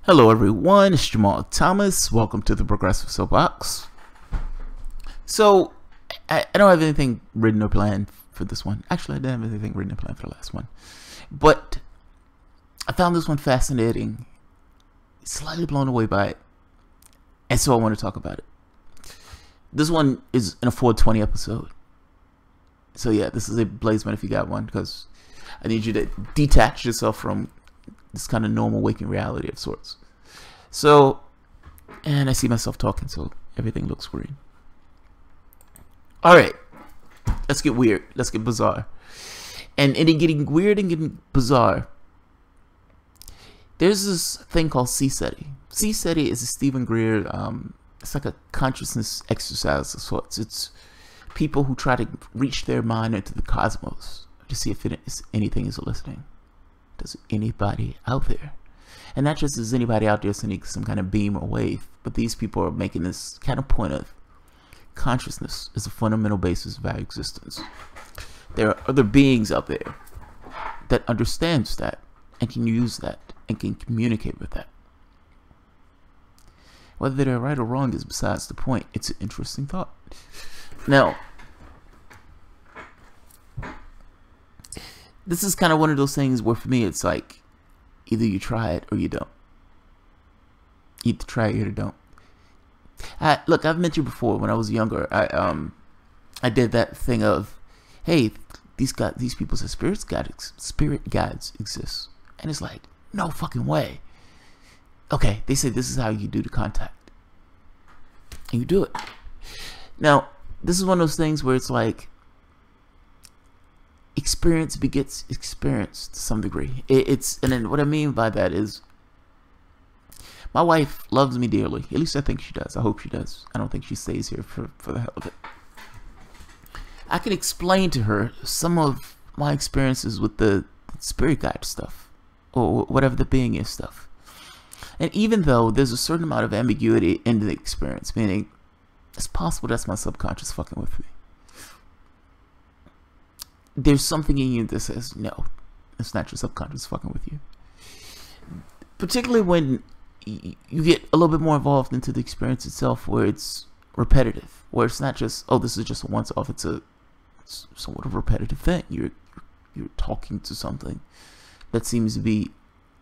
Hello everyone, it's Jamal Thomas. Welcome to the Progressive Soapbox. So, I don't have anything written or planned for this one. Actually, I didn't have anything written or planned for the last one. But I found this one fascinating, slightly blown away by it, and so I want to talk about it. This one is an 420 episode. So yeah, this is a Blazeman if you got one, because I need you to detach yourself from this kind of normal waking reality of sorts. So, and I see myself talking, so everything looks green. Alright, let's get weird. Let's get bizarre. And in getting weird and getting bizarre, there's this thing called CSETI. CSETI is a Stephen Greer, it's like a consciousness exercise of sorts. It's people who try to reach their mind into the cosmos to see if anything is listening. Does anybody out there? And not just is anybody out there sending some kind of beam or wave, but these people are making this kind of point of consciousness is a fundamental basis of our existence. There are other beings out there that understands that and can use that and can communicate with that. Whether they're right or wrong is besides the point. It's an interesting thought. Now, this is kind of one of those things where for me it's like either you try it or you don't. You either try it or you don't. Look, I've mentioned before when I was younger, I did that thing of, hey, these people say spirit guides exist, and it's like, no fucking way. Okay, they say this is how you do the contact, and you do it. Now, this is one of those things where it's like, experience begets experience to some degree. And then what I mean by that is, my wife loves me dearly. At least I think she does. I hope she does. I don't think she stays here for the hell of it. I can explain to her some of my experiences with the spirit guide stuff, or whatever the being is stuff. And even though there's a certain amount of ambiguity in the experience, meaning it's possible that's my subconscious fucking with me, there's something in you that says, no, it's not your subconscious fucking with you. Particularly when you get a little bit more involved into the experience itself, where it's repetitive, where it's not just, oh, this is just a once-off, it's somewhat of a repetitive thing. You're talking to something that seems to be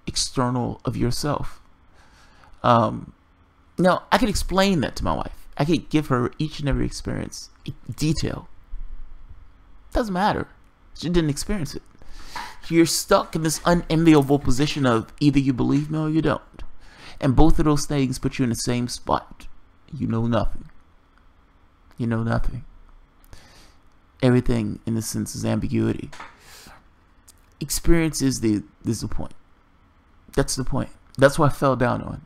external of yourself. Now, I could explain that to my wife. I could give her each and every experience in detail. Doesn't matter. She didn't experience it. You're stuck in this unenviable position of either you believe me or you don't. And both of those things put you in the same spot. You know nothing. You know nothing. Everything, in a sense, is ambiguity. Experience is the point. That's the point. That's what I fell down on.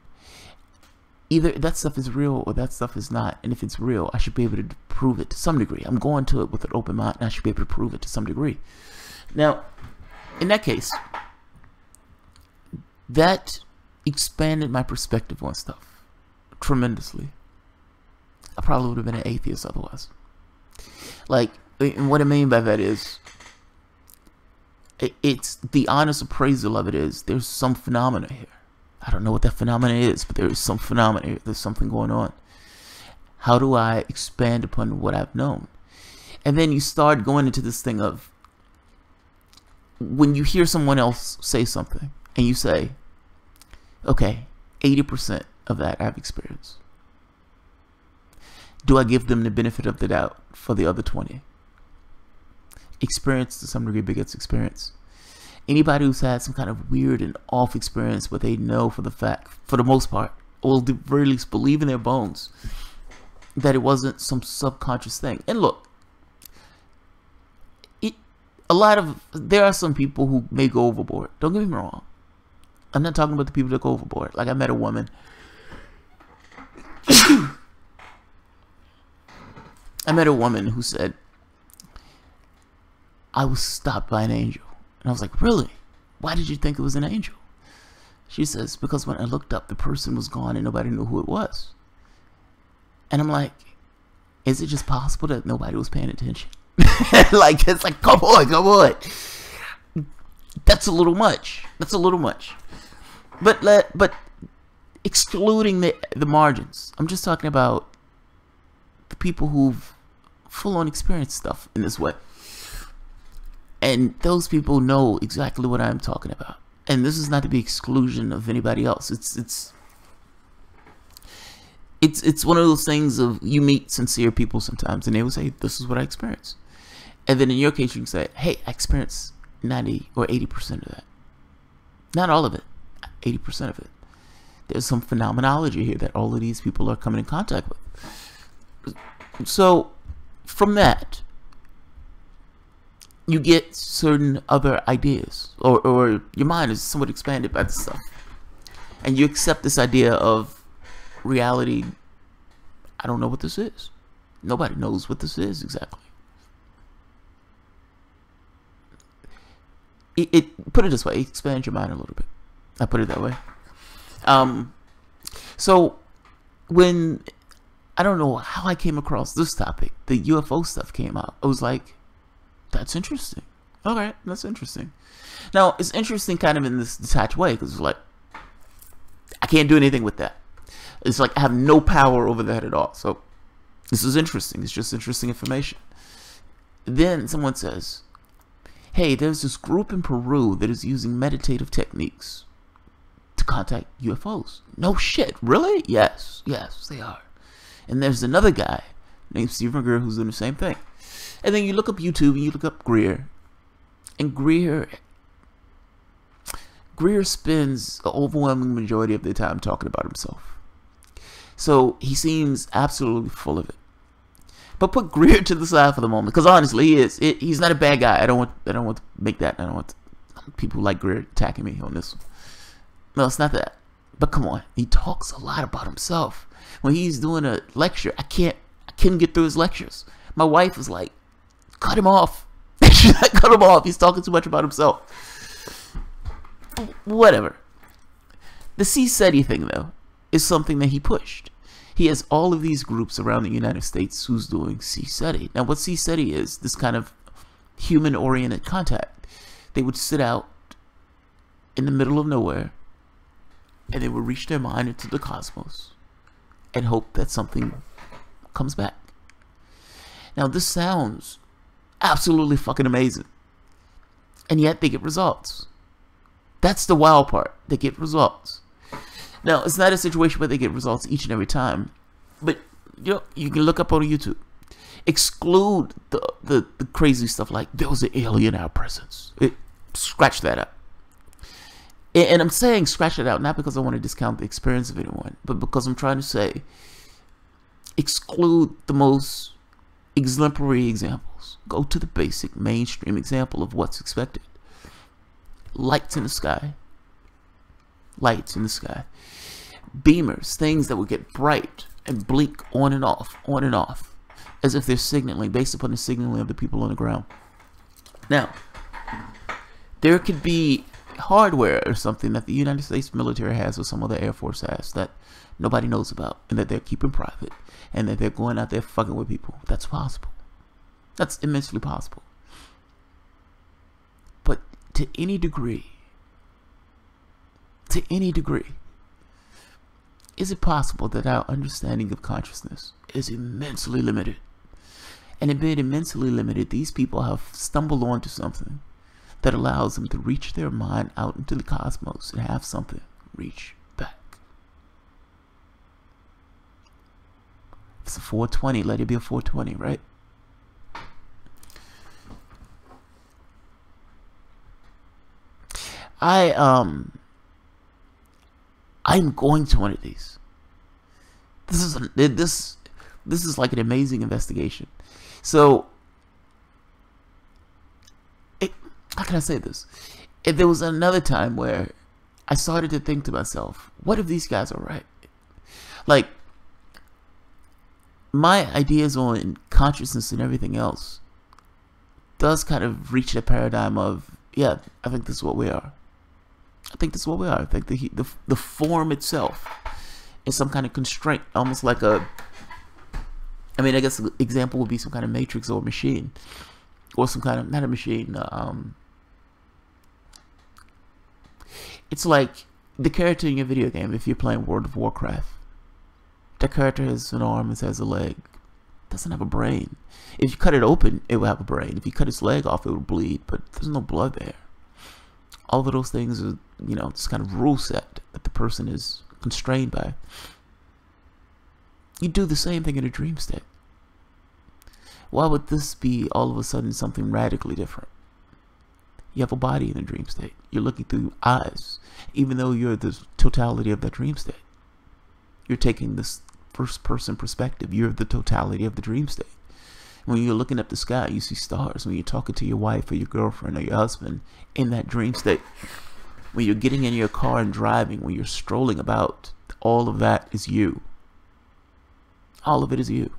Either that stuff is real or that stuff is not. And if it's real, I should be able to prove it to some degree. I'm going to it with an open mind, and I should be able to prove it to some degree. Now, in that case, that expanded my perspective on stuff tremendously. I probably would have been an atheist otherwise. Like, and what I mean by that is, it's the honest appraisal of it is, there's some phenomena here. I don't know what that phenomena is, but there is some phenomena here. There's something going on. How do I expand upon what I've known? And then you start going into this thing of, when you hear someone else say something, and you say, okay, 80% of that I've experienced. Do I give them the benefit of the doubt for the other 20? Experience to some degree begets experience. Anybody who's had some kind of weird and off experience, but they know for the most part, or at the very least believe in their bones, that it wasn't some subconscious thing. And look, there are some people who may go overboard. Don't get me wrong. I'm not talking about the people that go overboard. Like, I met a woman. I met a woman who said, I was stopped by an angel. And I was like, really? Why did you think it was an angel? She says, because when I looked up, the person was gone and nobody knew who it was. And I'm like, is it just possible that nobody was paying attention? Like, it's like, come on. That's a little much. That's a little much. But excluding the margins. I'm just talking about the people who've full-on experienced stuff in this way. And those people know exactly what I'm talking about. And this is not to be exclusion of anybody else. It's one of those things of, you meet sincere people sometimes and they will say, this is what I experienced. And then in your case, you can say, hey, I experienced 90 or 80% of that. Not all of it, 80% of it. There's some phenomenology here that all of these people are coming in contact with. So from that, you get certain other ideas, or your mind is somewhat expanded by this stuff. And you accept this idea of reality. I don't know what this is. Nobody knows what this is exactly. Put it this way, expand your mind a little bit. I put it that way. So when, I don't know how I came across this topic, the UFO stuff came out. I was like, that's interesting. Okay, that's interesting. Now, it's interesting kind of in this detached way, because it's like, I can't do anything with that. It's like I have no power over that at all. So this is interesting. It's just interesting information. Then someone says, hey, there's this group in Peru that is using meditative techniques to contact UFOs. No shit, really? Yes, they are. And there's another guy named Stephen Greer who's doing the same thing. And then you look up YouTube and you look up Greer. And Greer spends the overwhelming majority of the time talking about himself. So he seems absolutely full of it. But put Greer to the side for the moment, because honestly, he is. He's not a bad guy. I don't want to make that. I don't want people like Greer attacking me on this one. No, it's not that. But come on, he talks a lot about himself. When he's doing a lecture, I couldn't get through his lectures. My wife was like, cut him off. She's like, cut him off. He's talking too much about himself. Whatever. The CSETI thing, though, is something that he pushed. He has all of these groups around the United States who's doing CSETI. Now, what CSETI is, this kind of human-oriented contact. They would sit out in the middle of nowhere, and they would reach their mind into the cosmos and hope that something comes back. Now, this sounds absolutely fucking amazing. And yet, they get results. That's the wild part. They get results. Now, it's not a situation where they get results each and every time, but you can look up on YouTube. Exclude the crazy stuff like there was an alien in our presence. Scratch that out. And I'm saying scratch it out not because I want to discount the experience of anyone, but because I'm trying to say exclude the most exemplary examples. Go to the basic mainstream example of what's expected. Lights in the sky. Lights in the sky. Beamers, things that would get bright and blink on and off, as if they're signaling, based upon the signaling of the people on the ground. Now, there could be hardware or something that the United States military has or some other Air Force has that nobody knows about and that they're keeping private and that they're going out there fucking with people. That's possible. That's immensely possible. But to any degree, is it possible that our understanding of consciousness is immensely limited? And in being immensely limited, these people have stumbled onto something that allows them to reach their mind out into the cosmos and have something reach back. If it's a 420, let it be a 420, right? I'm going to one of these. This is like an amazing investigation. So, how can I say this? If there was another time where I started to think to myself, what if these guys are right? Like, my ideas on consciousness and everything else does kind of reach the paradigm of, yeah, I think this is what we are. I think the form itself is some kind of constraint, almost like I guess the example would be some kind of matrix or machine, or some kind of, not a machine, it's like The character in your video game, if you're playing World of Warcraft, that character has an arm, it has a leg, doesn't have a brain. If you cut it open, it will have a brain. If you cut its leg off, it will bleed, but there's no blood there. All of those things are, you know, this kind of rule set that the person is constrained by. You do the same thing in a dream state. Why would this be all of a sudden something radically different? You have a body in a dream state. You're looking through eyes, even though you're the totality of that dream state. You're taking this first person perspective. You're the totality of the dream state. When you're looking up the sky, you see stars. When you're talking to your wife or your girlfriend or your husband in that dream state, when you're getting in your car and driving, when you're strolling about, all of that is you. All of it is you.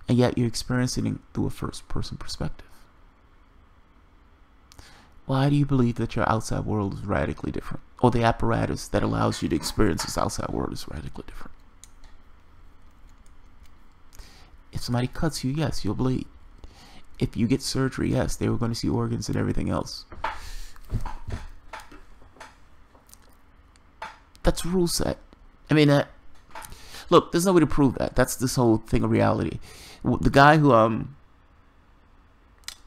And yet you're experiencing it through a first person perspective. Why do you believe that your outside world is radically different? Or the apparatus that allows you to experience this outside world is radically different? If somebody cuts you, yes, you'll bleed. If you get surgery, yes, they were going to see organs and everything else. That's rule set. I mean, look, there's no way to prove that. That's this whole thing of reality. The guy who,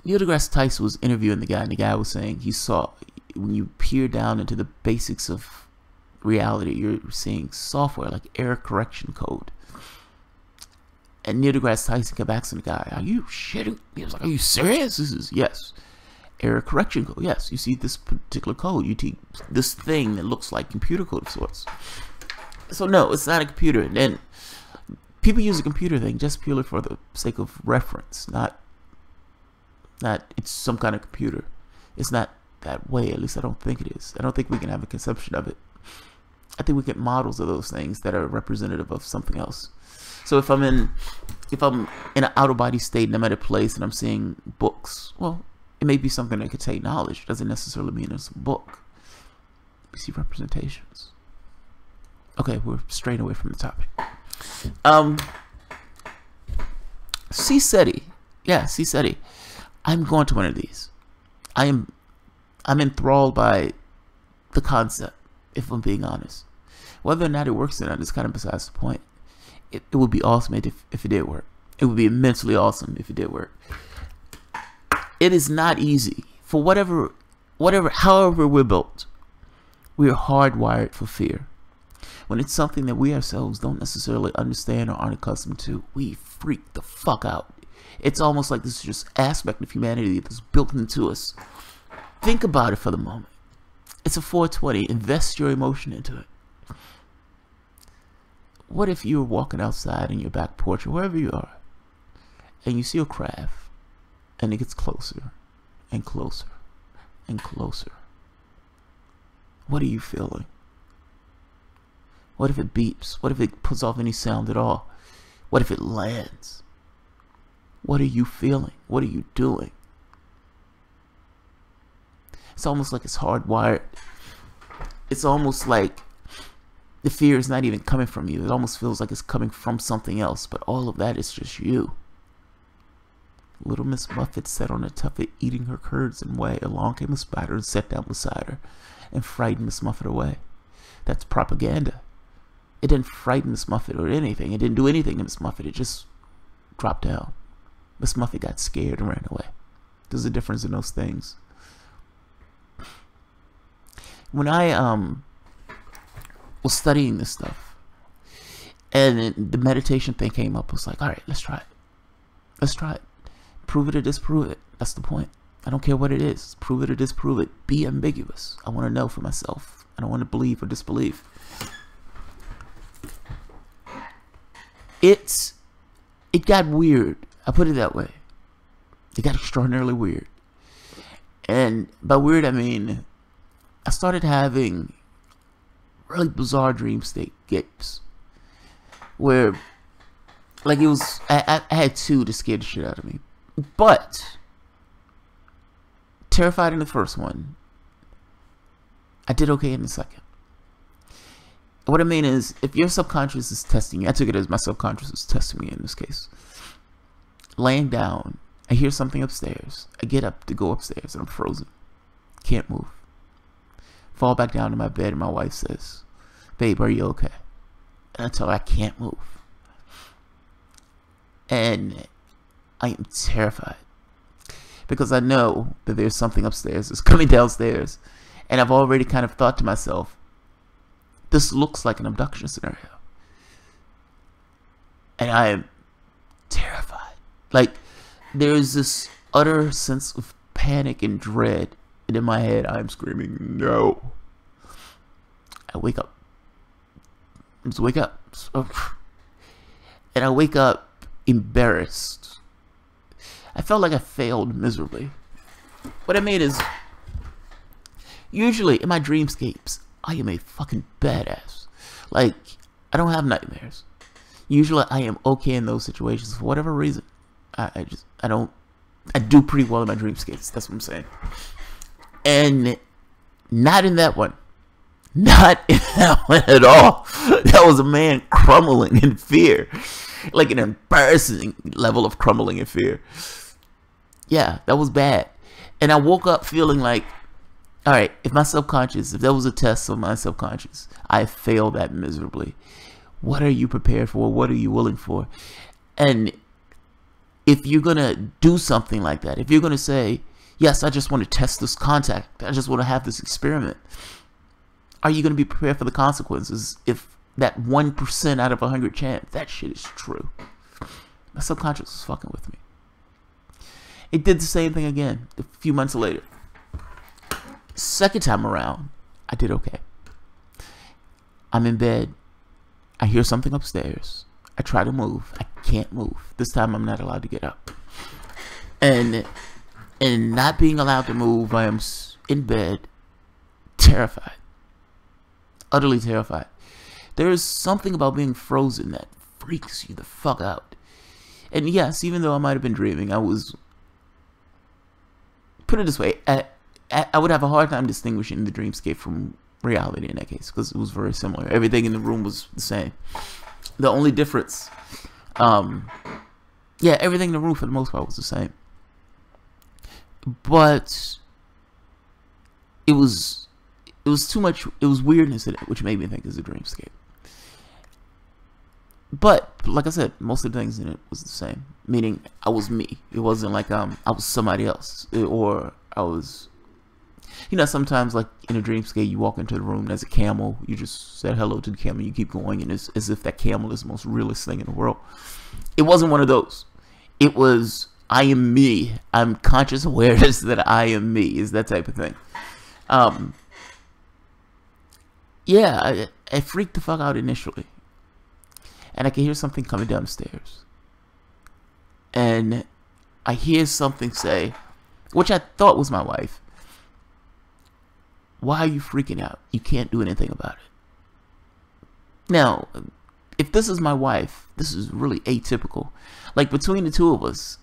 Neil deGrasse Tyson was interviewing the guy, and the guy was saying he saw, when you peer down into the basics of reality, you're seeing software like error correction code. And Neil deGrasse Tyson kept asking the guy, are you shitting? He was like, are you serious? This is, yes. Error correction code. Yes, you see this particular code. You see this thing that looks like computer code of sorts. So no, it's not a computer. And then people use a computer thing just purely for the sake of reference. Not it's some kind of computer. It's not that way. At least I don't think it is. I don't think we can have a conception of it. I think we get models of those things that are representative of something else. So if I'm in an out of body state and I'm at a place and I'm seeing books, well, it may be something that contains knowledge. It doesn't necessarily mean it's a book. We see representations. Okay, we're straying away from the topic. CSETI. Yeah, CSETI. I'm going to one of these. I'm enthralled by the concept, if I'm being honest. Whether or not it works or not is kind of besides the point. It would be awesome if it did work. It would be immensely awesome if it did work. It is not easy. For however we're built, we are hardwired for fear. When it's something that we ourselves don't necessarily understand or aren't accustomed to, we freak the fuck out. It's almost like this is just aspect of humanity that's built into us. Think about it for the moment. It's a 420. Invest your emotion into it. What if you were walking outside in your back porch or wherever you are, and you see a craft, and it gets closer and closer and closer? What are you feeling? What if it beeps? What if it puts off any sound at all? What if it lands? What are you feeling? What are you doing? It's almost like it's hardwired. It's almost like the fear is not even coming from you. It almost feels like it's coming from something else, but all of that is just you. Little Miss Muffet sat on a tuffet eating her curds and whey. Along came a spider and sat down beside her and frightened Miss Muffet away. That's propaganda. It didn't frighten Miss Muffet or anything. It didn't do anything to Miss Muffet. It just dropped down. Miss Muffet got scared and ran away. There's a difference in those things. When I was studying this stuff, and the meditation thing came up, I was like, all right, let's try it. Let's try it. Prove it or disprove it. That's the point. I don't care what it is. Prove it or disprove it. Be ambiguous. I want to know for myself. I don't want to believe or disbelieve. It got weird. I put it that way. It got extraordinarily weird. And by weird, I mean, I started having really bizarre dream states where, like, it was, I had two to scare the shit out of me. But, terrified in the first one, I did okay in the second. What I mean is, if your subconscious is testing you, I took it as my subconscious is testing me in this case. Laying down, I hear something upstairs. I get up to go upstairs and I'm frozen. Can't move. fall back down to my bed, and my wife says, "Babe, are you okay?" And I tell her I can't move. And I am terrified because I know that there's something upstairs that's coming downstairs. And I've already kind of thought to myself, this looks like an abduction scenario. And I am terrified. Like, there's this utter sense of panic and dread. And in my head, I'm screaming, no. I wake up. I just wake up. And I wake up embarrassed. I felt like I failed miserably. What I mean is, usually in my dreamscapes, I am a fucking badass. Like, I don't have nightmares. Usually I am okay in those situations for whatever reason. I do pretty well in my dreamscapes. That's what I'm saying. And not in that one. Not in that one at all. That was a man crumbling in fear. Like an embarrassing level of crumbling in fear. Yeah, that was bad. And I woke up feeling like, alright, if there was a test of my subconscious, I failed that miserably. What are you prepared for? What are you willing for? And if you're going to do something like that, if you're going to say, yes, I just want to test this contact, I just want to have this experiment, are you going to be prepared for the consequences if that 1% out of 100 chance, that shit is true? My subconscious was fucking with me. It did the same thing again a few months later. Second time around, I did okay. I'm in bed. I hear something upstairs. I try to move. I can't move. This time I'm not allowed to get up. And not being allowed to move, I am in bed, terrified. Utterly terrified. There is something about being frozen that freaks you the fuck out. And yes, even though I might have been dreaming, I was... Put it this way, I would have a hard time distinguishing the dreamscape from reality in that case, because it was very similar. Everything in the room was the same. The only difference, yeah, everything in the room for the most part was the same. But it was too much. It was weirdness in it, which made me think it was a dreamscape. But like I said, most of the things in it was the same. Meaning, I was me. It wasn't like I was somebody else, or I was. You know, sometimes like in a dreamscape, you walk into the room, there's a camel. You just said hello to the camel, you keep going, and it's as if that camel is the most realest thing in the world. It wasn't one of those. It was, I am me. I'm conscious awareness that I am me. Is that type of thing. Yeah, I freaked the fuck out initially. And I can hear something coming down the stairs. And I hear something say, which I thought was my wife, "Why are you freaking out? You can't do anything about it." Now, if this is my wife, this is really atypical. Like, between the two of us,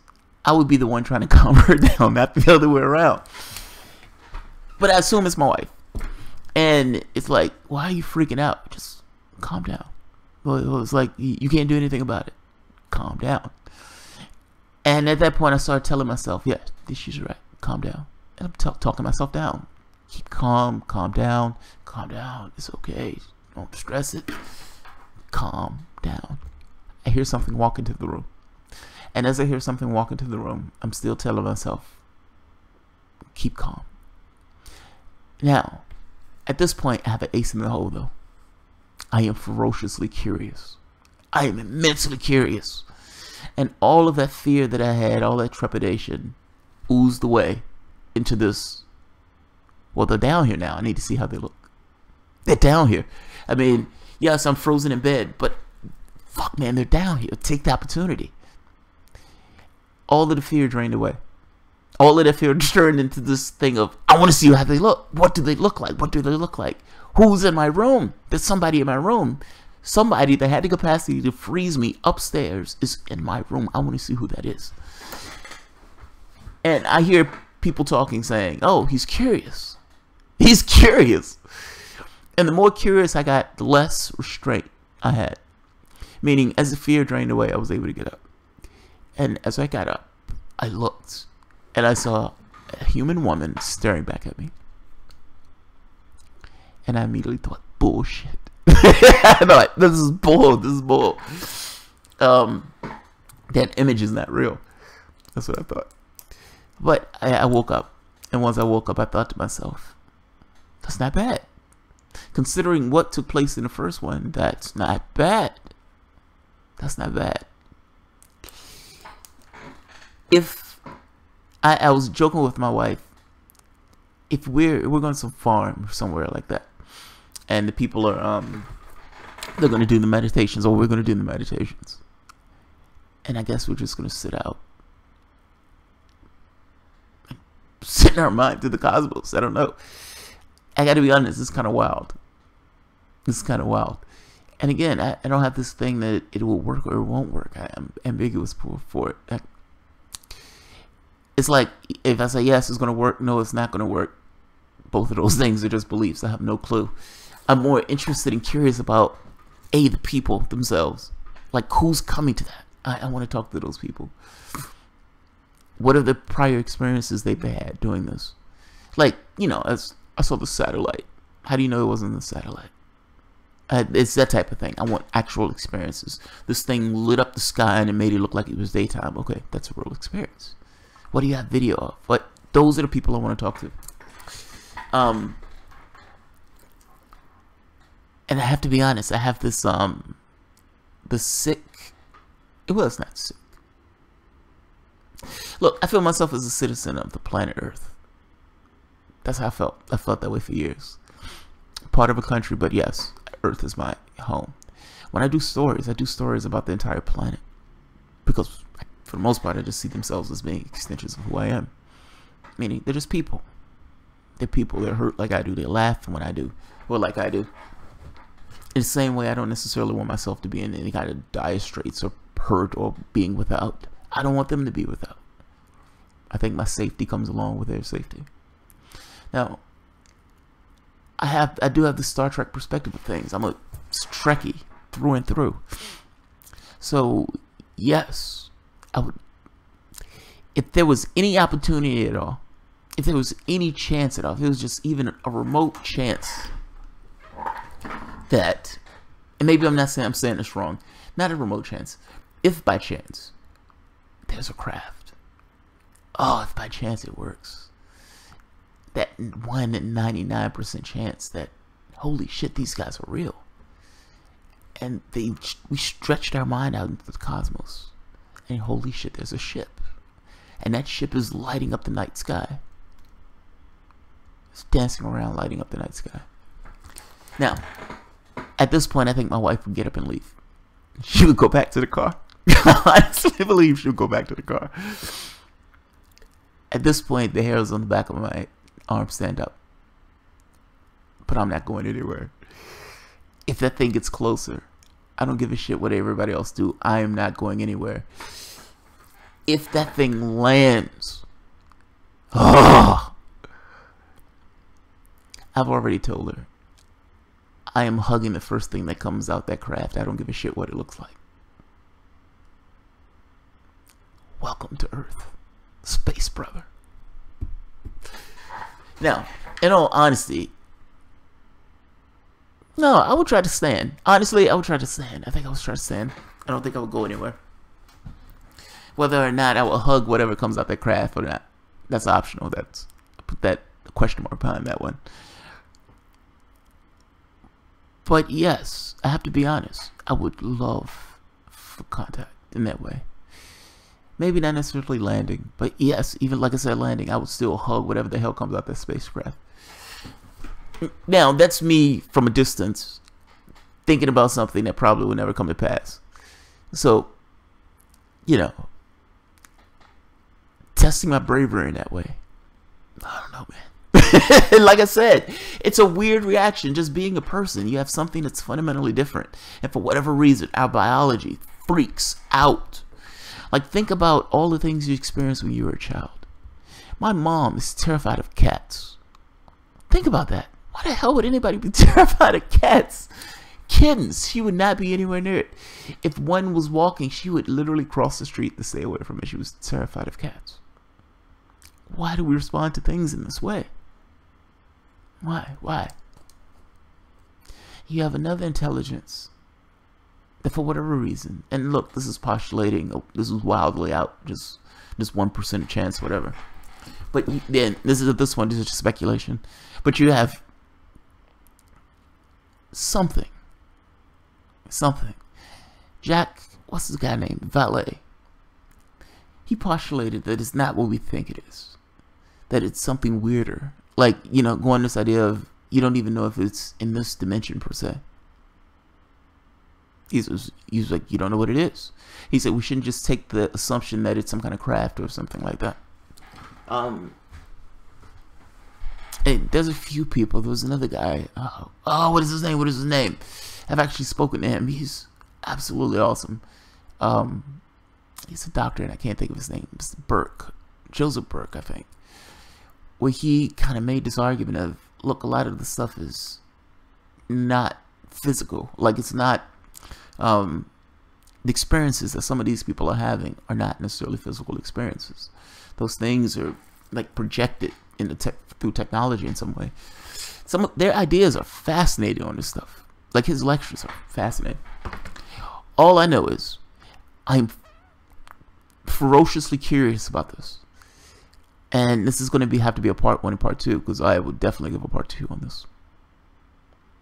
I would be the one trying to calm her down, not the other way around. But I assume it's my wife. And it's like, why are you freaking out? Just calm down. Well, it's like, you can't do anything about it. Calm down. And at that point, I started telling myself, yeah, she's right. Calm down. And I'm talking myself down. Keep calm. Calm down. Calm down. It's okay. Don't stress it. Calm down. I hear something walk into the room. And as I hear something walk into the room, I'm still telling myself, keep calm. Now, at this point, I have an ace in the hole, though. I am ferociously curious. I am immensely curious. And all of that fear that I had, all that trepidation, oozed away into this. Well, they're down here now. I need to see how they look. They're down here. I mean, yes, I'm frozen in bed, but fuck, man, they're down here. Take the opportunity. All of the fear drained away. All of that fear turned into this thing of, I want to see how they look. What do they look like? What do they look like? Who's in my room? There's somebody in my room. Somebody that had the capacity to freeze me upstairs is in my room. I want to see who that is. And I hear people talking, saying, oh, he's curious. He's curious. And the more curious I got, the less restraint I had. Meaning, as the fear drained away, I was able to get up. And as I got up, I looked. And I saw a human woman staring back at me. And I immediately thought, bullshit. I'm like, this is bull. This is bull. That image is not real. That's what I thought. But I woke up. And once I woke up, I thought to myself, that's not bad. Considering what took place in the first one, that's not bad. That's not bad. If I was joking with my wife, if we're going to some farm or somewhere like that, and the people are they're going to do the meditations, or we're going to do the meditations, and I guess we're just going to sit out, sit in our mind to the cosmos. I don't know. I got to be honest. It's kind of wild. It's kind of wild. And again, I don't have this thing that it will work or it won't work. I'm ambiguous for it. It's like if I say yes, it's going to work. No, it's not going to work. Both of those things are just beliefs. I have no clue. I'm more interested and curious about the people themselves. Like, who's coming to that? I want to talk to those people. What are the prior experiences they've had doing this? Like, you know, as I saw the satellite. How do you know it wasn't the satellite? It's that type of thing. I want actual experiences. This thing lit up the sky and it made it look like it was daytime. Okay, that's a real experience. What do you have video of? What? Those are the people I want to talk to. And I have to be honest. I have this the sick. Well, it's not sick. Look, I feel myself as a citizen of the planet Earth. That's how I felt. I felt that way for years. Part of a country, but yes, Earth is my home. When I do stories about the entire planet. Because, for the most part, I just see themselves as being extensions of who I am. Meaning, they're just people. They're people. They're hurt like I do. They laugh when I do. Or like I do. In the same way, I don't necessarily want myself to be in any kind of dire straits or hurt or being without. I don't want them to be without. I think my safety comes along with their safety. Now, I do have the Star Trek perspective of things. I'm a Trekkie through and through. So, yes, I would. If there was any opportunity at all, if there was any chance at all, if it was just even a remote chance that, and maybe I'm saying this wrong, not a remote chance, if by chance there's a craft, oh, if by chance it works, that 1 in 99% chance that, holy shit, these guys are real, and we stretched our mind out into the cosmos, and holy shit, there's a ship, and that ship is lighting up the night sky. It's dancing around, lighting up the night sky. Now, at this point, I think my wife would get up and leave. She would go back to the car. I honestly believe she would go back to the car. At this point, the hairs on the back of my arm stand up. But I'm not going anywhere. If that thing gets closer, I don't give a shit what everybody else do. I am not going anywhere. If that thing lands, I've already told her, I am hugging the first thing that comes out that craft. I don't give a shit what it looks like. Welcome to Earth, space brother. Now, in all honesty, no, I would try to stand. Honestly, I would try to stand. I think I would try to stand. I don't think I would go anywhere. Whether or not I will hug whatever comes out that craft or not, that's optional. I put that question mark behind that one. But yes, I have to be honest. I would love for contact in that way. Maybe not necessarily landing, but yes, even like I said, landing, I would still hug whatever the hell comes out that spacecraft. Now, that's me from a distance, thinking about something that probably will never come to pass. So, you know, testing my bravery in that way. I don't know, man. Like I said, it's a weird reaction. Just being a person, you have something that's fundamentally different, and for whatever reason, our biology freaks out. Like, think about all the things you experienced when you were a child. My mom is terrified of cats. Think about that. Why the hell would anybody be terrified of cats? Kittens, she would not be anywhere near it. If one was walking, she would literally cross the street to stay away from it. She was terrified of cats. Why do we respond to things in this way? Why? you have another intelligence that, for whatever reason, and look, this is postulating, this is wildly out, just 1% chance, whatever. But then this is just speculation. But you have something. Jack, what's this guy named? Valet. He postulated that it's not what we think it is. That it's something weirder. Like, you know, going this idea of you don't even know if it's in this dimension per se. He's like, you don't know what it is. He said we shouldn't just take the assumption that it's some kind of craft or something like that. And there's a few people. There was another guy. What is his name? I've actually spoken to him. He's absolutely awesome. He's a doctor, and I can't think of his name. Mr. Burke. Joseph Burke, I think. Where he kind of made this argument of, look, a lot of the stuff is not physical. Like, it's not, the experiences that some of these people are having are not necessarily physical experiences. Those things are, like, projected in the through technology in some way. Some of their ideas are fascinating on this stuff. Like, his lectures are fascinating. All I know is I'm ferociously curious about this. And this is going to have to be a part 1 and part 2, because I would definitely give a part 2 on this.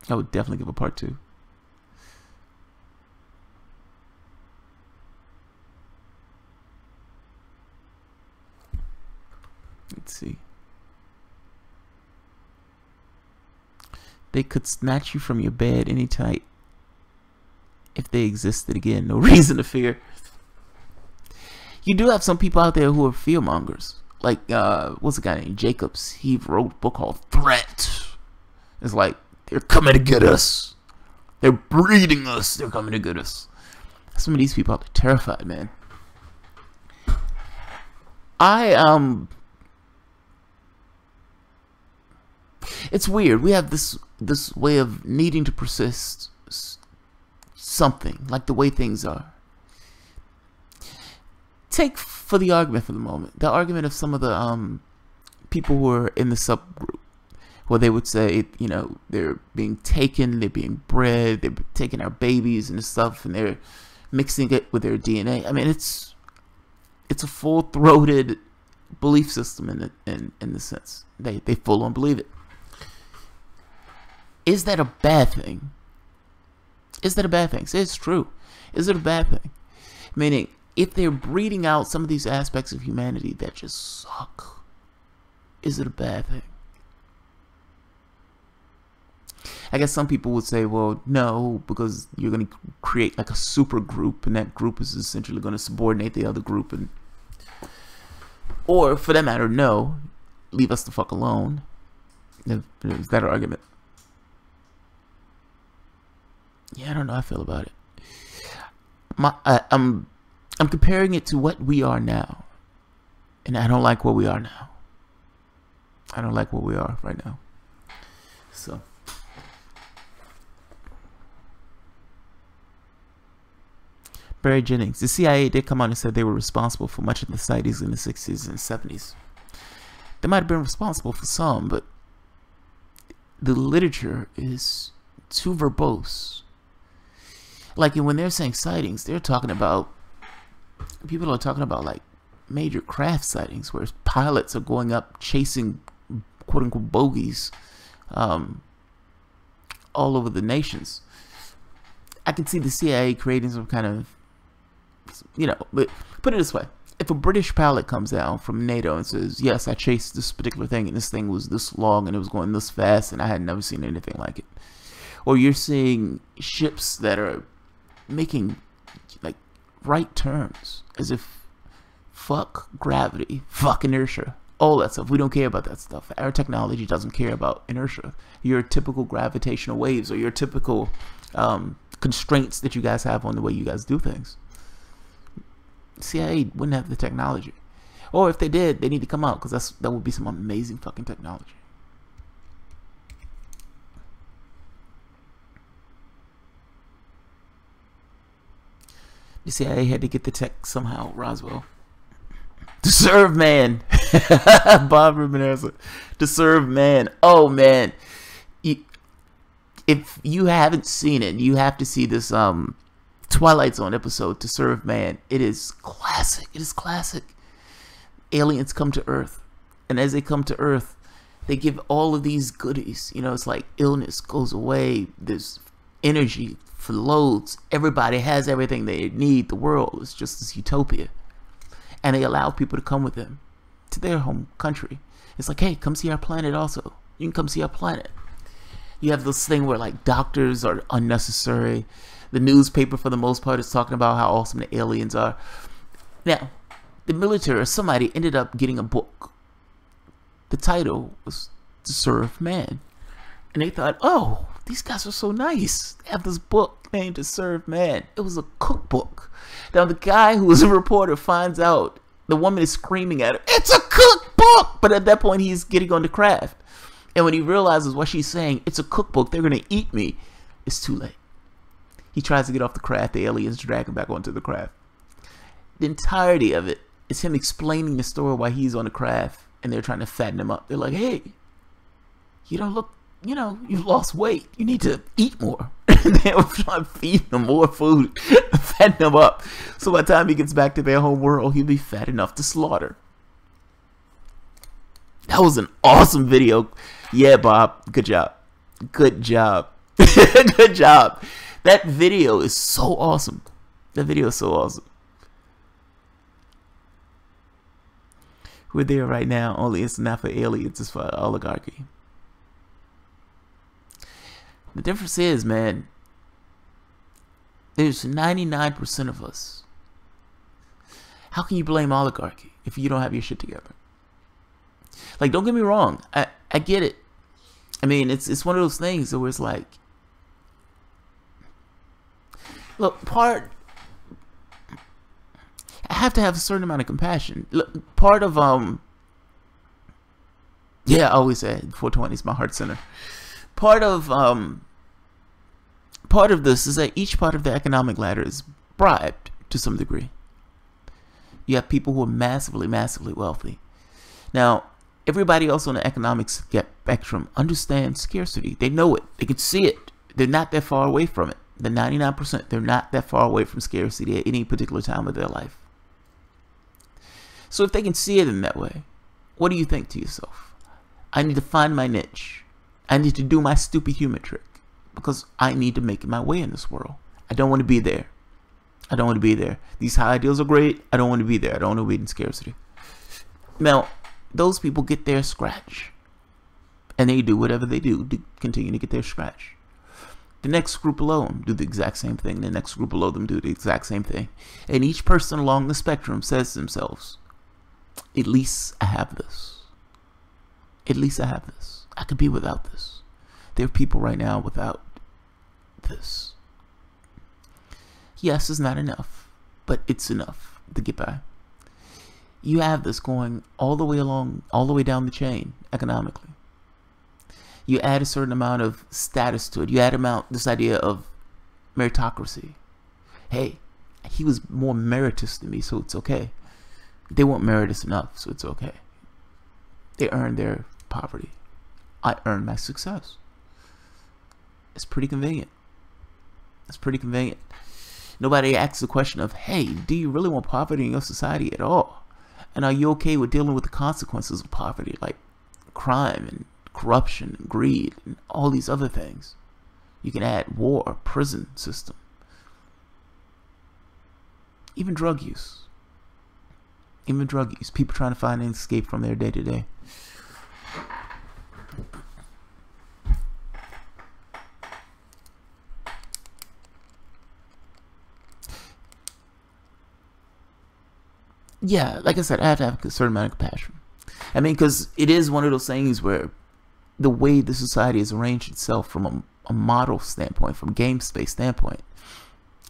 I would definitely give a part 2. Let's see. They could snatch you from your bed anytime if they existed again. No reason to fear. You do have some people out there who are fear mongers. Like, what's the guy named Jacobs? He wrote a book called Threat. It's like, they're coming to get us. They're breeding us. They're coming to get us. Some of these people are terrified, man. It's weird. We have this way of needing to persist something, like the way things are. Take, for the argument for the moment, the argument of some of the people who are in the subgroup, where they would say, you know, they're being taken, they're being bred, they're taking our babies and stuff, and they're mixing it with their DNA. I mean, it's a full-throated belief system in the sense they full on believe it. Is that a bad thing? Is that a bad thing? Say it's true. Is it a bad thing? Meaning, if they're breeding out some of these aspects of humanity that just suck, is it a bad thing? I guess some people would say, well, no, because you're going to create like a super group, and that group is essentially going to subordinate the other group, and or for that matter, no, leave us the fuck alone. Is that an argument? Yeah, I don't know how I feel about it. I'm comparing it to what we are now, and I don't like what we are now. I don't like what we are right now. So, Barry Jennings, the CIA did come on and said they were responsible for much of the sightings in the 60s and 70s. They might have been responsible for some, but the literature is too verbose. Like, when they're saying sightings, they're talking about, people are talking about like major craft sightings where pilots are going up chasing quote unquote bogeys all over the nations. I can see the CIA creating some kind of, you know, but put it this way. If a British pilot comes down from NATO and says, yes, I chased this particular thing and this thing was this long and it was going this fast and I had never seen anything like it. Or you're seeing ships that are making like right turns as if fuck gravity, fuck inertia, all that stuff. We don't care about that stuff. Our technology doesn't care about inertia. Your typical gravitational waves or your typical constraints that you guys have on the way you guys do things. CIA wouldn't have the technology, or if they did, they need to come out, because that would be some amazing fucking technology. The CIA had to get the tech somehow, Roswell. To serve man. Bob Rubenera. To serve man. Oh man. if you haven't seen it, you have to see this Twilight Zone episode, To Serve Man. It is classic. It is classic. Aliens come to Earth, and as they come to Earth, they give all of these goodies. You know, it's like illness goes away, there's energy flows, everybody has everything they need. The world is just this utopia, and they allow people to come with them to their home country. It's like, hey, come see our planet also. You can come see our planet. You have this thing where like doctors are unnecessary. The newspaper for the most part is talking about how awesome the aliens are. Now, the military or somebody ended up getting a book. The title was To Serve Man. And they thought, oh, these guys are so nice. They have this book named To Serve Man. It was a cookbook. Now the guy who was a reporter finds out the woman is screaming at him, it's a cookbook! But at that point he's getting on the craft. And when he realizes what she's saying, it's a cookbook, they're going to eat me, it's too late. He tries to get off the craft, the aliens drag him back onto the craft. The entirety of it is him explaining the story while he's on the craft, and they're trying to fatten him up. They're like, hey, you don't look, you know, you've lost weight. You need to eat more. And they were trying to feed him more food, fatten him up. So by the time he gets back to their home world, he'll be fat enough to slaughter. That was an awesome video. Yeah, Bob, good job. Good job. Good job. That video is so awesome. That video is so awesome. We're there right now, only it's not for aliens, it's for oligarchy. The difference is, man, there's 99% of us. How can you blame oligarchy if you don't have your shit together? Like, don't get me wrong, I get it. I mean, it's one of those things where it's like, look, I have to have a certain amount of compassion. Look, part of yeah, I always say 420 is my heart center. Part of this is that each part of the economic ladder is bribed to some degree. You have people who are massively wealthy. Now, everybody else on the economic spectrum understands scarcity. They know it. They can see it. They're not that far away from it. The 99%, they're not that far away from scarcity at any particular time of their life. So if they can see it in that way, what do you think to yourself? I need to find my niche. I need to do my stupid humor trick because I need to make my way in this world. I don't want to be there. I don't want to be there. These high ideals are great. I don't want to be there. I don't want to be in scarcity. Now, those people get their scratch. And they do whatever they do to continue to get their scratch. The next group below them do the exact same thing. The next group below them do the exact same thing. And each person along the spectrum says to themselves, at least I have this. At least I have this. I could be without this. There are people right now without this. Yes, it's not enough, but it's enough to get by. You have this going all the way along, all the way down the chain economically. You add a certain amount of status to it. You add this idea of meritocracy. Hey, he was more meritorious than me, so it's okay. They weren't meritorious enough, so it's okay. They earned their poverty. I earned my success. It's pretty convenient. It's pretty convenient. Nobody asks the question of, hey, do you really want poverty in your society at all? And are you okay with dealing with the consequences of poverty, like crime and corruption and greed and all these other things? You can add war, prison system, even drug use. Even drug use. People trying to find an escape from their day-to-day. Yeah, like I said, I have to have a certain amount of compassion. I mean, because it is one of those things where the way the society has arranged itself from a model standpoint, from game space standpoint,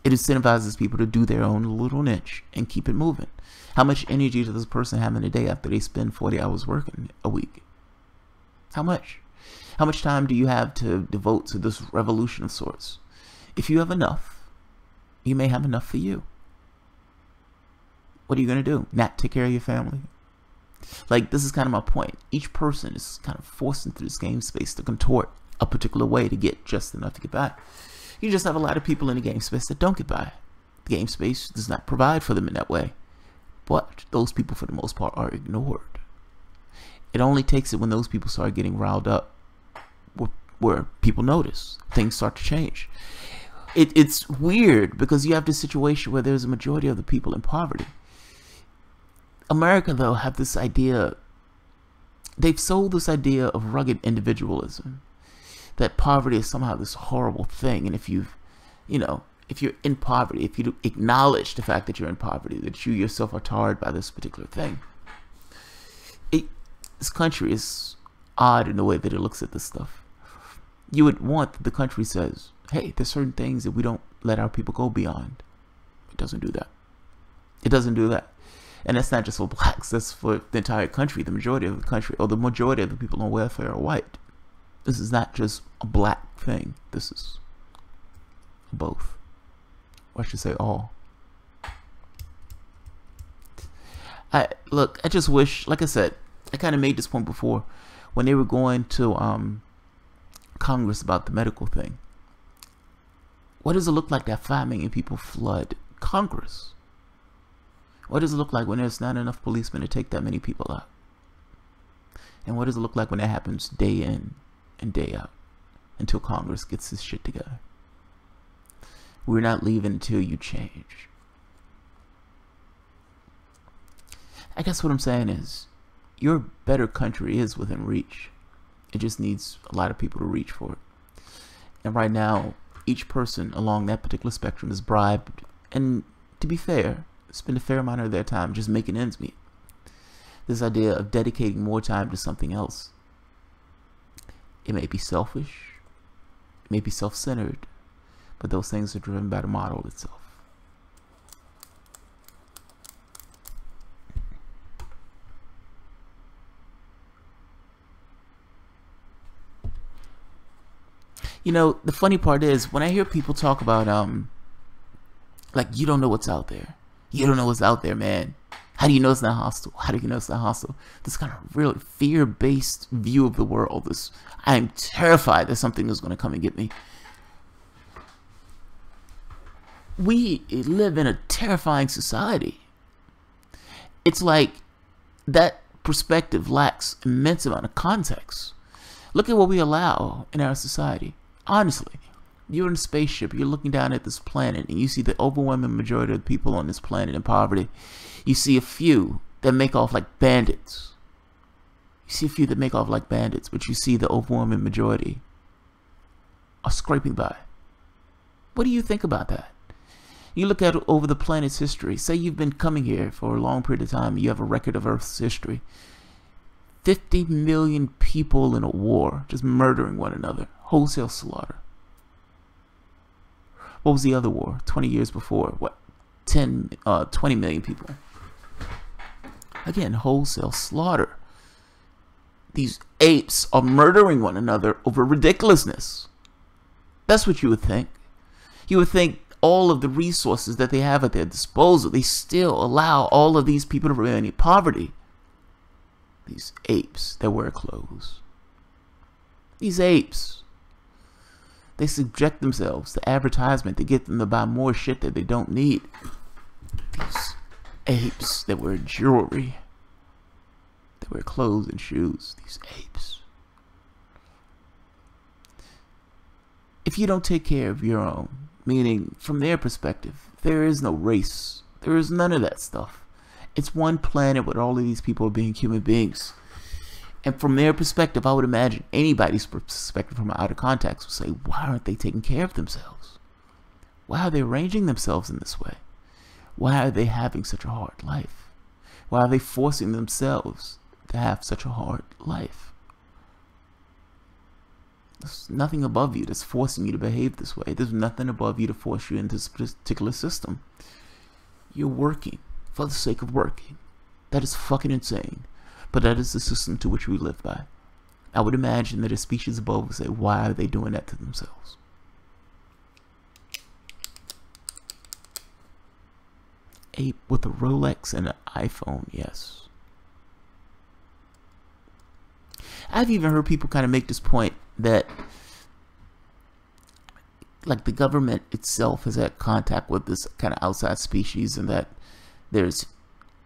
it incentivizes people to do their own little niche and keep it moving. How much energy does this person have in a day after they spend 40 hours working a week? How much? How much time do you have to devote to this revolution of sorts? If you have enough, you may have enough for you. What are you going to do? Not take care of your family? Like, this is kind of my point. Each person is kind of forced into this game space to contort a particular way to get just enough to get by. You just have a lot of people in the game space that don't get by. The game space does not provide for them in that way. But those people, for the most part, are ignored. It only takes it when those people start getting riled up where people notice. Things start to change. It's weird because you have this situation where there's a majority of the people in poverty. America, though, have this idea. They've sold this idea of rugged individualism. That poverty is somehow this horrible thing. And if you're in poverty, if you acknowledge the fact that you're in poverty, that you yourself are tarred by this particular thing, this country is odd in the way that it looks at this stuff. You would want that the country says, hey, there's certain things that we don't let our people go beyond. It doesn't do that. It doesn't do that. And that's not just for blacks, that's for the entire country, the majority of the country, or the majority of the people on welfare are white. This is not just a black thing. This is both. Or I should say all. I just wish, like I said, I kind of made this point before when they were going to Congress about the medical thing. What does it look like that 5 million people flood Congress? What does it look like when there's not enough policemen to take that many people out? And what does it look like when that happens day in and day out until Congress gets this shit together? We're not leaving until you change. I guess what I'm saying is, your better country is within reach. It just needs a lot of people to reach for it. And right now, each person along that particular spectrum is bribed, and to be fair, spend a fair amount of their time just making ends meet. This idea of dedicating more time to something else. It may be selfish, it may be self-centered, but those things are driven by the model itself. You know, the funny part is, when I hear people talk about, like, you don't know what's out there. You don't know what's out there, man. How do you know it's not hostile? How do you know it's not hostile? This kind of really fear-based view of the world. I'm terrified that something is going to come and get me. We live in a terrifying society. It's like that perspective lacks immense amount of context. Look at what we allow in our society. Honestly, you're in a spaceship, you're looking down at this planet, and you see the overwhelming majority of the people on this planet in poverty. You see a few that make off like bandits. But you see the overwhelming majority are scraping by. What do you think about that? You look at over the planet's history. Say you've been coming here for a long period of time, you have a record of Earth's history. 50 million people in a war, just murdering one another. Wholesale slaughter. What was the other war? 20 years before. What? 20 million people. Again, wholesale slaughter. These apes are murdering one another over ridiculousness. That's what you would think. You would think all of the resources that they have at their disposal, they still allow all of these people to remain in poverty. These apes that wear clothes. These apes. They subject themselves to advertisement to get them to buy more shit that they don't need. These apes that wear jewelry. That wear clothes and shoes. These apes. If you don't take care of your own, meaning from their perspective, there is no race. There is none of that stuff. It's one planet with all of these people being human beings. And from their perspective, I would imagine anybody's perspective from out of context would say, why aren't they taking care of themselves? Why are they arranging themselves in this way? Why are they having such a hard life? Why are they forcing themselves to have such a hard life? There's nothing above you that's forcing you to behave this way. There's nothing above you to force you into this particular system. You're working for the sake of working. That is fucking insane. But that is the system to which we live by. I would imagine that a species above would say, why are they doing that to themselves? Ape with a Rolex and an iPhone, yes. I've even heard people kind of make this point that like the government itself has had contact with this kind of outside species, and that there's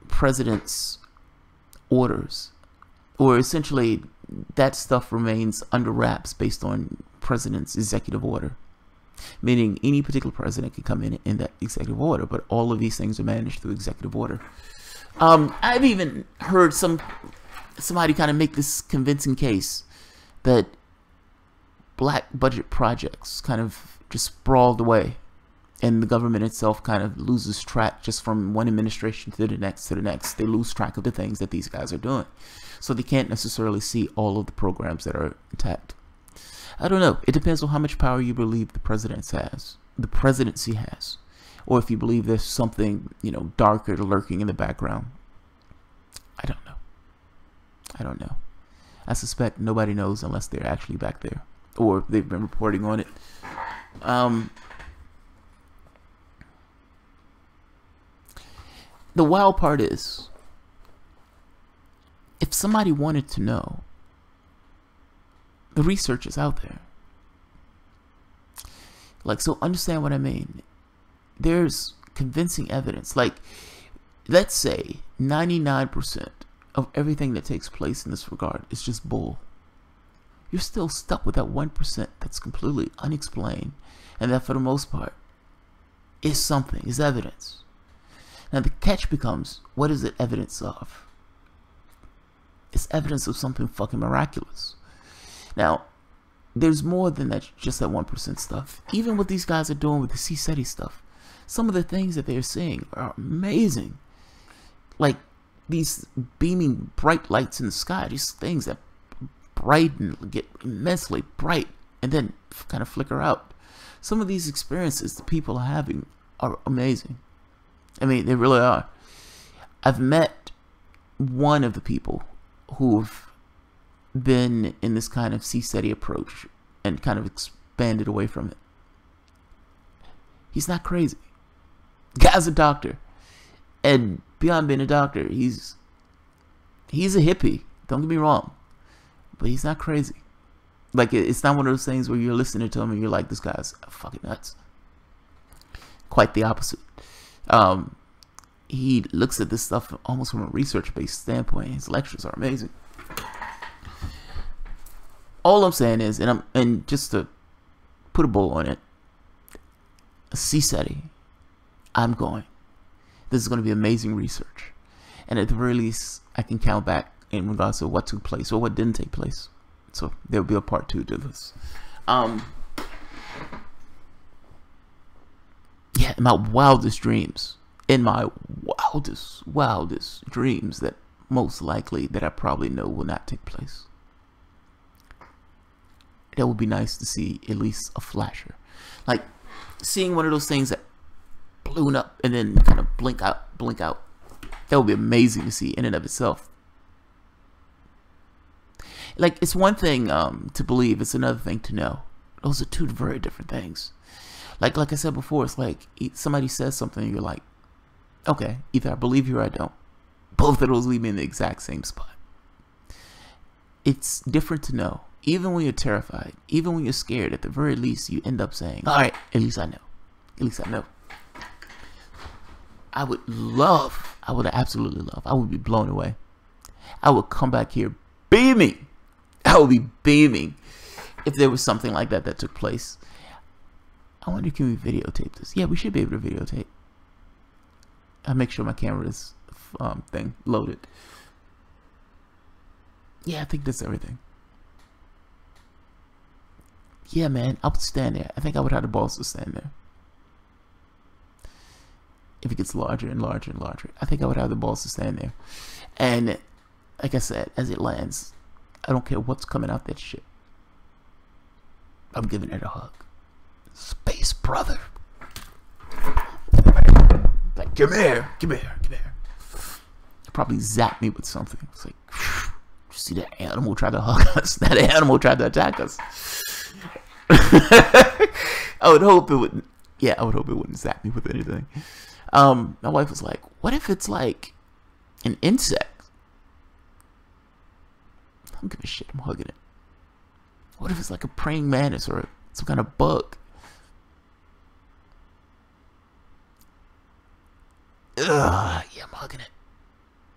president's orders, or essentially that stuff remains under wraps based on president's executive order, meaning any particular president can come in that executive order, but all of these things are managed through executive order. I've even heard somebody kind of make this convincing case that black budget projects kind of just sprawled away, and the government itself kind of loses track just from one administration to the next to the next. They lose track of the things that these guys are doing, so they can't necessarily see all of the programs that are intact. I don't know. It depends on how much power you believe the presidency has, or if you believe there's something, you know, darker lurking in the background. I don't know. I don't know. I suspect nobody knows unless they're actually back there, or they've been reporting on it. The wild part is, if somebody wanted to know, the research is out there. Like, so understand what I mean. There's convincing evidence. Like, let's say 99% of everything that takes place in this regard is just bull. You're still stuck with that 1% that's completely unexplained, and that for the most part is something, is evidence. Now the catch becomes, what is it evidence of? It's evidence of something fucking miraculous. Now, there's more than that, just that 1% stuff. Even what these guys are doing with the CSETI stuff, some of the things that they're seeing are amazing. Like these beaming bright lights in the sky, these things that brighten, get immensely bright, and then kind of flicker out. Some of these experiences that people are having are amazing. I mean, they really are. I've met one of the people who've been in this kind of CSETI approach and kind of expanded away from it. He's not crazy. The guy's a doctor, and beyond being a doctor, he's a hippie. Don't get me wrong, but he's not crazy. Like, it's not one of those things where you're listening to him and you're like, this guy's fucking nuts. Quite the opposite. He looks at this stuff almost from a research-based standpoint. His lectures are amazing. All I'm saying is, and just to put a bow on it, CSETI, I'm going. This is going to be amazing research, and at the very least, I can count back in regards to what took place or what didn't take place. So there will be a part 2 to this. Yeah, in my wildest dreams, wildest dreams, that most likely that I probably know will not take place. That would be nice to see at least a flasher. Like seeing one of those things that balloon up and then kind of blink out. That would be amazing to see in and of itself. Like, it's one thing to believe, it's another thing to know. Those are two very different things. Like I said before, it's like somebody says something and you're like, okay, either I believe you or I don't. Both of those leave me in the exact same spot. It's different to know. Even when you're terrified, even when you're scared, at the very least, you end up saying, all right, at least I know. At least I know. I would absolutely love, I would be blown away. I would come back here beaming. I would be beaming if there was something like that that took place. I wonder, can we videotape this? Yeah, we should be able to videotape. I'll make sure my camera's thing loaded. Yeah, I think that's everything. Yeah, man, I would stand there. I think I would have the balls to stand there. If it gets larger and larger and larger, I think I would have the balls to stand there. And like I said, as it lands, I don't care what's coming out that shit. I'm giving it a hug. Space brother. Like, come here, come here, come here. He'll probably zap me with something. It's like, you see that animal tried to hug us? That animal tried to attack us. I would hope it wouldn't. Yeah, I would hope it wouldn't zap me with anything. My wife was like, what if it's like an insect? I don't give a shit, I'm hugging it. What if it's like a praying mantis or some kind of bug? Yeah, I'm hugging it.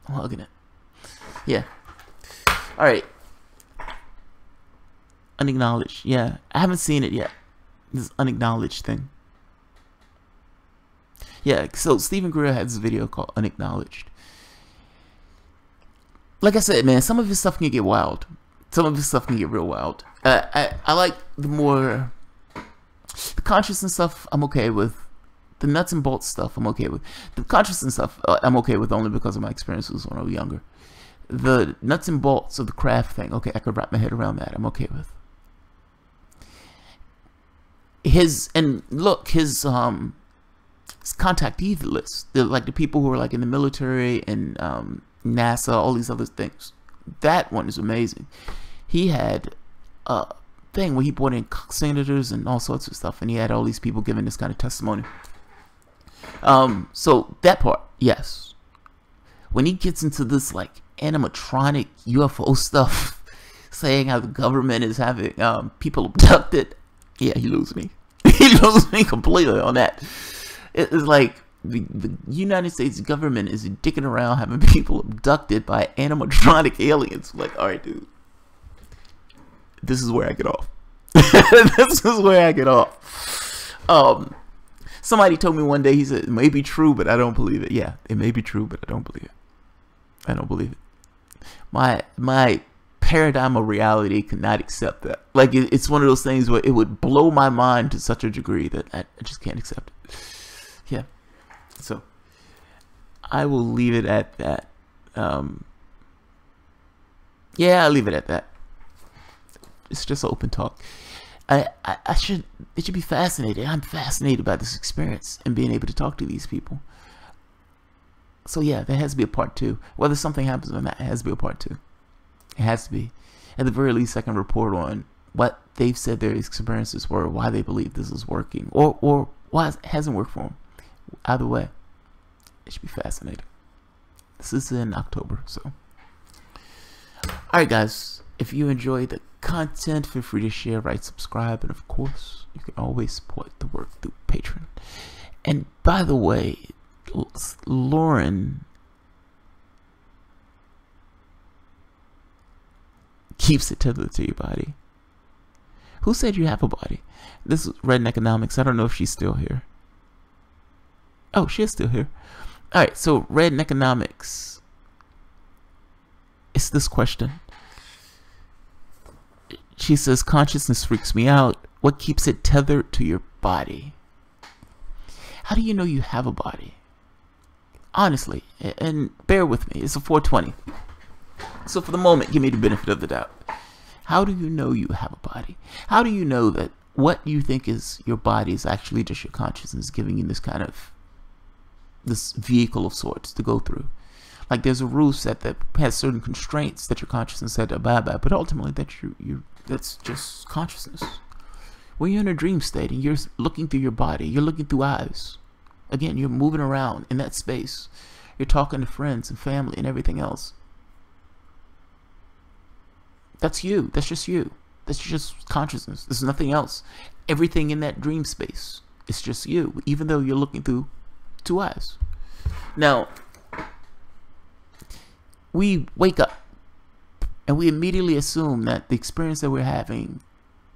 I'm hugging it. Yeah. All right. Unacknowledged. Yeah, I haven't seen it yet. This unacknowledged thing. Yeah, so Stephen Greer has this video called Unacknowledged. Like I said, man, some of his stuff can get wild. Some of his stuff can get real wild. I like the more the consciousness stuff. I'm okay with the nuts and bolts stuff. I'm okay with the consciousness stuff. I'm okay with only because of my experiences when I was younger. The nuts and bolts of the craft thing. Okay, I could wrap my head around that. I'm okay with his contactee list. Like the people who are like in the military and NASA, all these other things. That one is amazing. He had a thing where he brought in senators and all sorts of stuff, and he had all these people giving this kind of testimony. So that part, yes. When he gets into this like animatronic UFO stuff, saying how the government is having people abducted, yeah, he loses me. He loses me completely on that. It's like the United States government is dicking around having people abducted by animatronic aliens. Like, all right, dude, this is where I get off. This is where I get off. Somebody told me one day, he said, it may be true, but I don't believe it. Yeah, it may be true, but I don't believe it. I don't believe it. My paradigm of reality cannot accept that. Like, it's one of those things where it would blow my mind to such a degree that I just can't accept it. Yeah. So I will leave it at that. Yeah, I'll leave it at that. It's just open talk. It should be fascinating. I'm fascinated by this experience and being able to talk to these people. So yeah, there has to be a part 2. Whether something happens or not, it has to be a part 2. It has to be. At the very least, I can report on what they've said their experiences were, why they believe this is working, or why it hasn't worked for them. Either way, it should be fascinating. This is in October, so. Alright guys, if you enjoyed the content, feel free to share, write, subscribe, and of course, you can always support the work through Patreon. And by the way, Lauren keeps it tethered to your body. Who said you have a body? This is Red in Economics. I don't know if she's still here. Oh, she is still here. Alright, so Red in Economics. It's this question. She says, consciousness freaks me out. What keeps it tethered to your body? How do you know you have a body? Honestly, and bear with me, it's a 420. So for the moment, give me the benefit of the doubt. How do you know you have a body? How do you know that what you think is your body is actually just your consciousness giving you this kind of, this vehicle of sorts to go through? Like there's a rule set that has certain constraints that your consciousness had to abide by, but ultimately that's just consciousness. When you're in a dream state and you're looking through your body, you're looking through eyes. Again, you're moving around in that space. You're talking to friends and family and everything else. That's you. That's just you. That's just consciousness. There's nothing else. Everything in that dream space is just you, even though you're looking through 2 eyes. Now, we wake up and we immediately assume that the experience that we're having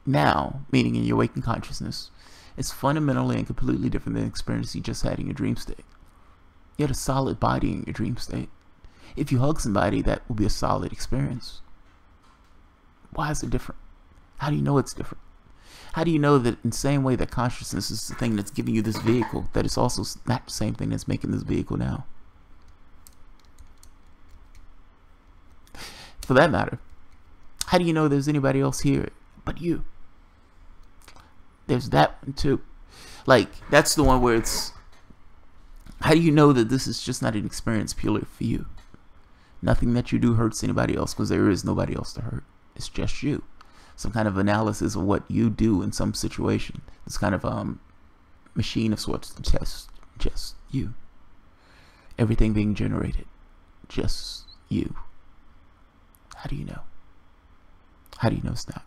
now, meaning in your waking consciousness, is fundamentally and completely different than the experience you just had in your dream state. You had a solid body in your dream state. If you hug somebody, that will be a solid experience. Why is it different? How do you know it's different? How do you know that in the same way that consciousness is the thing that's giving you this vehicle, that it's also not the same thing that's making this vehicle now? For that matter, how do you know there's anybody else here but you? There's that one too. Like, that's the one where it's, how do you know that this is just not an experience purely for you? Nothing that you do hurts anybody else, because there is nobody else to hurt. It's just you. Some kind of analysis of what you do in some situation. This kind of machine of sorts to test just you. Everything being generated, just you. How do you know? How do you know it's not?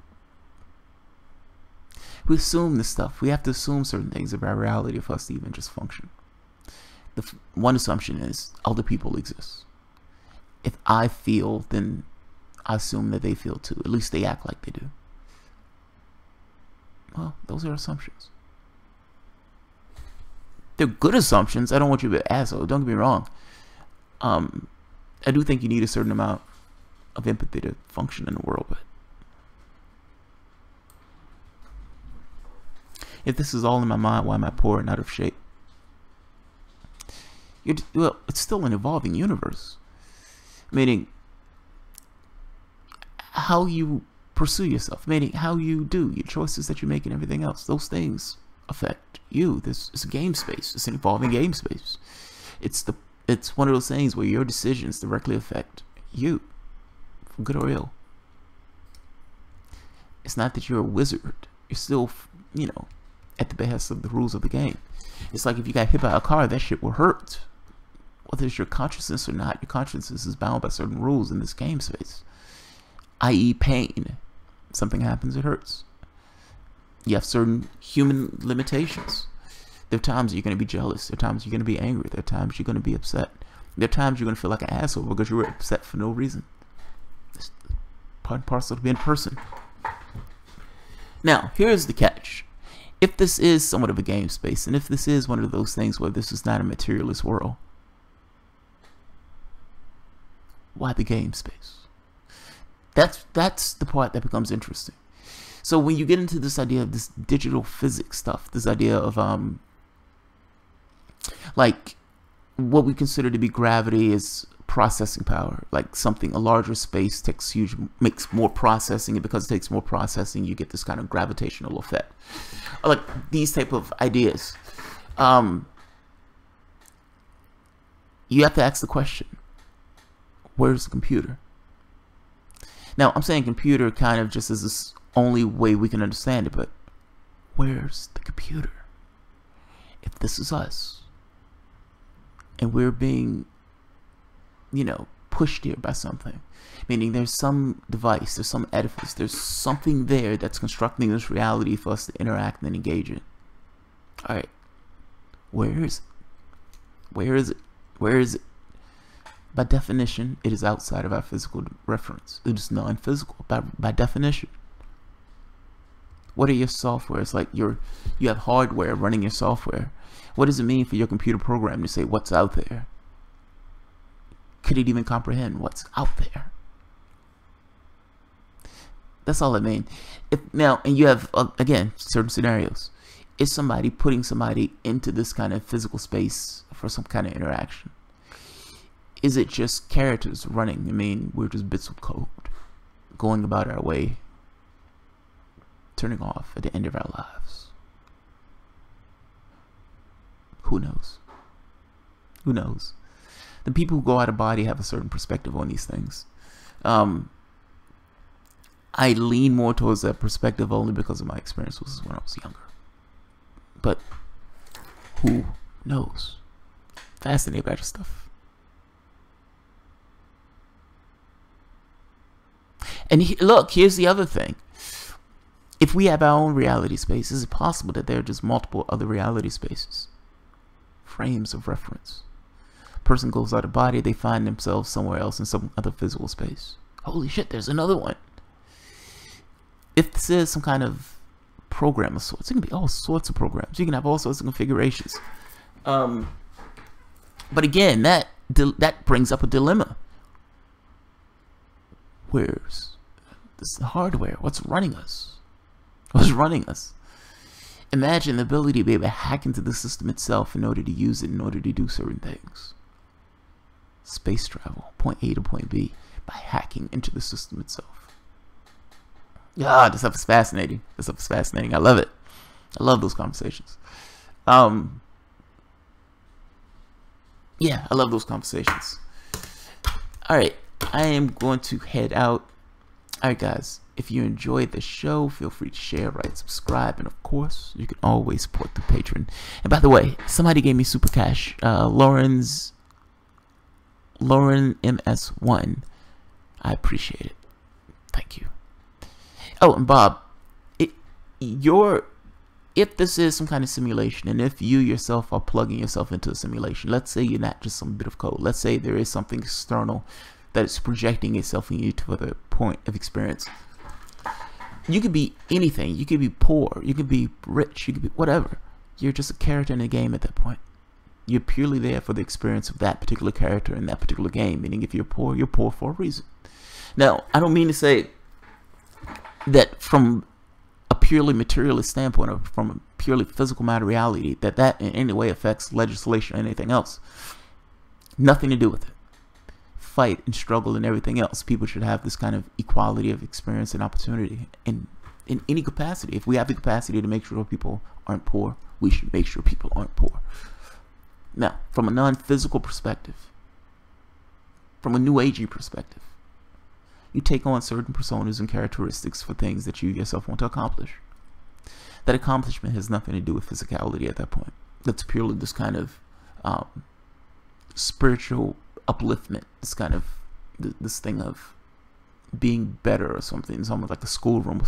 We assume this stuff. We have to assume certain things about reality for us to even just function. one assumption is other people exist. If I feel, then I assume that they feel too. At least they act like they do. Well, those are assumptions. They're good assumptions. I don't want you to be an asshole. Don't get me wrong. I do think you need a certain amount of empathy to function in the world, but if this is all in my mind, why am I poor and out of shape? Well, it's still an evolving universe. Meaning, how you pursue yourself, meaning how you do your choices that you make and everything else. Those things affect you. It's a game space. It's an evolving game space. It's one of those things where your decisions directly affect you, for good or ill. It's not that you're a wizard. You're still, you know, at the behest of the rules of the game. It's like if you got hit by a car, that shit will hurt. Whether it's your consciousness or not, your consciousness is bound by certain rules in this game space. I.e. pain. Something happens, it hurts. You have certain human limitations. There are times you're going to be jealous. There are times you're going to be angry. There are times you're going to be upset. There are times you're going to feel like an asshole because you were upset for no reason. It's part and parcel to being a person. Now, here's the catch. If this is somewhat of a game space, and if this is one of those things where this is not a materialist world, why the game space? That's the part that becomes interesting. So when you get into this idea of this digital physics stuff, this idea of like what we consider to be gravity is processing power. Like something, a larger space makes more processing, and because it takes more processing, you get this kind of gravitational effect. Like these type of ideas. You have to ask the question, where's the computer? Now, I'm saying computer kind of just as this only way we can understand it, but where's the computer? If this is us, and we're being, you know, pushed here by something, meaning there's some device, there's some edifice, there's something there that's constructing this reality for us to interact and engage in. All right, where is it? Where is it? Where is it? By definition, it is outside of our physical reference. It is non-physical by definition. What are your software? It's like you have hardware running your software. What does it mean for your computer program to say what's out there? Could it even comprehend what's out there? That's all I mean. And you have, again, certain scenarios. Is somebody putting somebody into this kind of physical space for some kind of interaction? Is it just characters running? I mean, we're just bits of code going about our way, turning off at the end of our lives. Who knows? Who knows? The people who go out of body have a certain perspective on these things. I lean more towards that perspective only because of my experiences when I was younger. But who knows? Fascinating about stuff. And look, here's the other thing. If we have our own reality space, is it possible that there are just multiple other reality spaces? Frames of reference. A person goes out of body, they find themselves somewhere else in some other physical space. Holy shit, there's another one. If this is some kind of program of sorts, it can be all sorts of programs. You can have all sorts of configurations. But again, that brings up a dilemma. Where's this hardware? What's running us? What's running us? Imagine the ability to be able to hack into the system itself in order to use it, in order to do certain things. Space travel, point A to point B, by hacking into the system itself. Yeah, this stuff is fascinating. This stuff is fascinating. I love it. I love those conversations. Yeah, I love those conversations. All right. I am going to head out. Alright guys, if you enjoyed the show, feel free to share, write, subscribe, and of course, you can always support the Patreon. And by the way, somebody gave me super cash. Lauren MS1. I appreciate it. Thank you. Oh, and Bob, your if this is some kind of simulation, and if you yourself are plugging yourself into a simulation, let's say you're not just some bit of code, let's say there is something external that is projecting itself in you to the point of experience. You could be anything. You could be poor, you could be rich, you could be whatever. You're just a character in a game at that point. You're purely there for the experience of that particular character in that particular game, meaning if you're poor for a reason. Now, I don't mean to say that from a purely materialist standpoint, or from a purely physical matter reality, that in any way affects legislation or anything else. Nothing to do with it. Fight and struggle and everything else. People should have this kind of equality of experience and opportunity in any capacity. If we have the capacity to make sure people aren't poor, we should make sure people aren't poor. Now, from a non-physical perspective, from a new agey perspective, you take on certain personas and characteristics for things that you yourself want to accomplish. That accomplishment has nothing to do with physicality at that point. That's purely this kind of spiritual upliftment, this kind of this thing of being better or something. It's almost like a schoolroom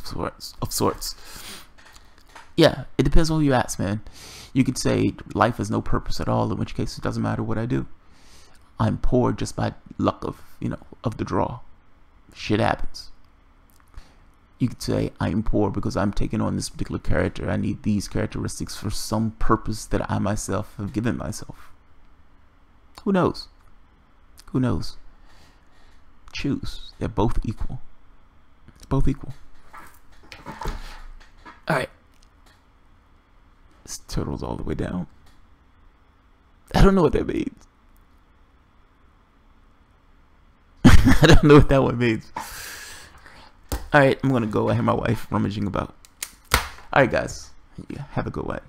of sorts. Yeah, it depends on who you ask, man. You could say life has no purpose at all, in which case it doesn't matter what I do. I'm poor just by luck of, of the draw. Shit happens. You could say I'm poor because I'm taking on this particular character. I need these characteristics for some purpose that I myself have given myself. Who knows? Who knows? Choose. They're both equal. It's both equal. Alright. This turtle's all the way down. I don't know what that means. I don't know what that one means. Alright, I'm gonna go. I hear my wife rummaging about. Alright, guys. Yeah, have a good one.